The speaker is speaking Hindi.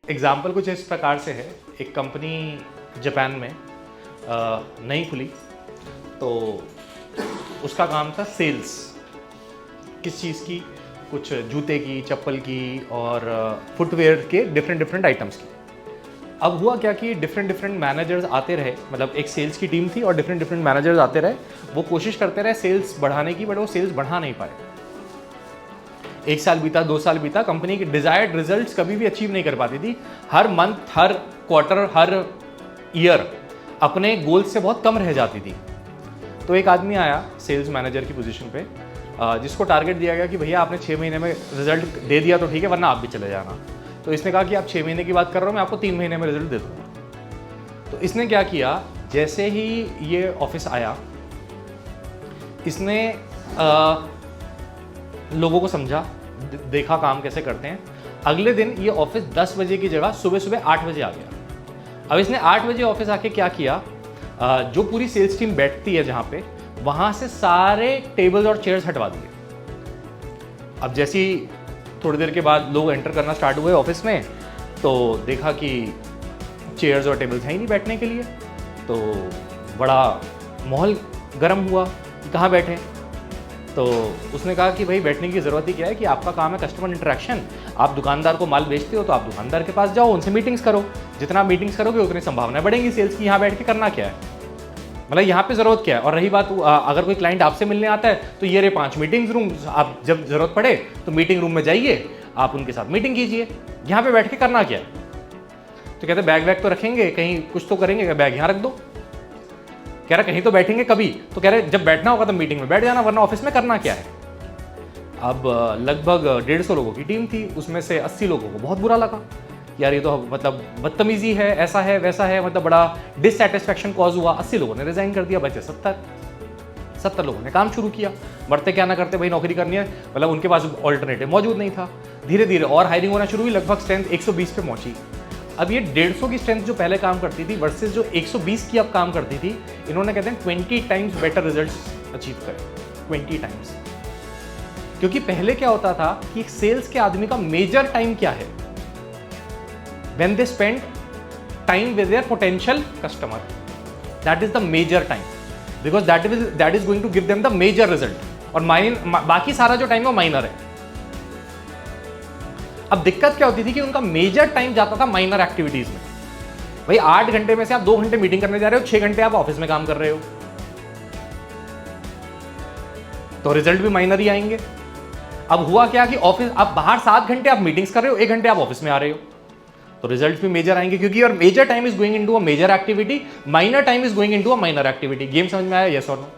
एग्जाम्पल कुछ इस प्रकार से है। एक कंपनी जापान में नई खुली, तो उसका काम था सेल्स। किस चीज़ की? कुछ जूते की, चप्पल की और फुटवेयर के डिफरेंट आइटम्स की। अब हुआ क्या कि डिफरेंट मैनेजर्स आते रहे, मतलब एक सेल्स की टीम थी और डिफरेंट मैनेजर्स आते रहे। वो कोशिश करते रहे सेल्स बढ़ाने की, बट वो सेल्स बढ़ा नहीं पाए। 1 साल बीता, 2 साल बीता, कंपनी की डिजायर्ड रिजल्ट्स कभी भी अचीव नहीं कर पाती थी। हर मंथ, हर क्वार्टर, हर ईयर अपने गोल से बहुत कम रह जाती थी। तो एक आदमी आया सेल्स मैनेजर की पोजीशन पे, जिसको टारगेट दिया गया कि भैया आपने 6 महीने में रिजल्ट दे दिया तो ठीक है, वरना आप भी चले जाना। तो इसने कहा कि आप 6 महीने की बात कर रहा हूँ, मैं आपको 3 महीने में रिजल्ट दे दूँगा। तो इसने क्या किया, जैसे ही ये ऑफिस आया, इसने लोगों को समझा, देखा काम कैसे करते हैं। अगले दिन ये ऑफिस 10 बजे की जगह सुबह 8 बजे आ गया। अब इसने 8 बजे ऑफिस आके क्या किया, जो पूरी सेल्स टीम बैठती है जहाँ पे, वहाँ से सारे टेबल्स और चेयर्स हटवा दिए। अब जैसे ही थोड़ी देर के बाद लोग एंटर करना स्टार्ट हुए ऑफिस में, तो देखा कि चेयर्स और टेबल्स हैं ही नहीं बैठने के लिए। तो बड़ा माहौल गर्म हुआ कि कहाँ बैठे। तो उसने कहा कि भाई बैठने की ज़रूरत ही क्या है, कि आपका काम है कस्टमर इंटरेक्शन। आप दुकानदार को माल बेचते हो तो आप दुकानदार के पास जाओ, उनसे मीटिंग्स करो। जितना मीटिंग्स करोगे उतनी संभावना बढ़ेंगी सेल्स की। यहाँ बैठ के करना क्या है, मतलब यहाँ पे ज़रूरत क्या है। और रही बात, अगर कोई क्लाइंट आपसे मिलने आता है तो ये रहे 5 मीटिंग्स रूम, आप जब ज़रूरत पड़े तो मीटिंग रूम में जाइए, आप उनके साथ मीटिंग कीजिए। यहाँ पे बैठ के करना क्या है? तो कहते बैग वैग तो रखेंगे, कहीं कुछ तो करेंगे, बैग यहाँ रख दो। कह रहा कहीं तो बैठेंगे कभी, तो कह रहे जब बैठना होगा तो मीटिंग में बैठ जाना, वरना ऑफिस में करना क्या है। अब लगभग 150 लोगों की टीम थी, उसमें से 80 लोगों को बहुत बुरा लगा, यार ये तो मतलब बदतमीजी है, ऐसा है वैसा है, मतलब बड़ा डिससेटिस्फैक्शन कॉज हुआ। 80 लोगों ने रिजाइन कर दिया, बचे 70 लोगों ने काम शुरू किया। मरते क्या ना करते भाई, नौकरी करनी है, मतलब उनके पास ऑल्टरनेटिव मौजूद नहीं था। धीरे धीरे और हायरिंग होना शुरू हुई, लगभग स्ट्रेंथ 120 पे पहुंची। अब ये 150 की स्ट्रेंथ जो पहले काम करती थी वर्सेस जो 120 की अब काम करती थी, इन्होंने कहते हैं 20 टाइम्स बेटर रिजल्ट्स अचीव करे। 20 टाइम्स। क्योंकि पहले क्या होता था कि सेल्स के आदमी का मेजर टाइम क्या है, when they spend time with their potential customer, that is the major time, because that is going to give them the major result, और बाकी सारा जो टाइम है वो माइनर है। अब दिक्कत क्या होती थी कि उनका मेजर टाइम जाता था माइनर एक्टिविटीज में। भाई 8 घंटे में से आप 2 घंटे मीटिंग करने जा रहे हो, 6 घंटे आप ऑफिस में काम कर रहे हो, तो रिजल्ट भी माइनर ही आएंगे। अब हुआ क्या कि ऑफिस, आप बाहर 7 घंटे आप मीटिंग्स कर रहे हो, 1 घंटे आप ऑफिस में आ रहे हो, तो रिजल्ट भी मेजर आएंगे, क्योंकि your major time is going into a major activity, minor time is going into a minor activity. Game समझ में आया? यस और नो?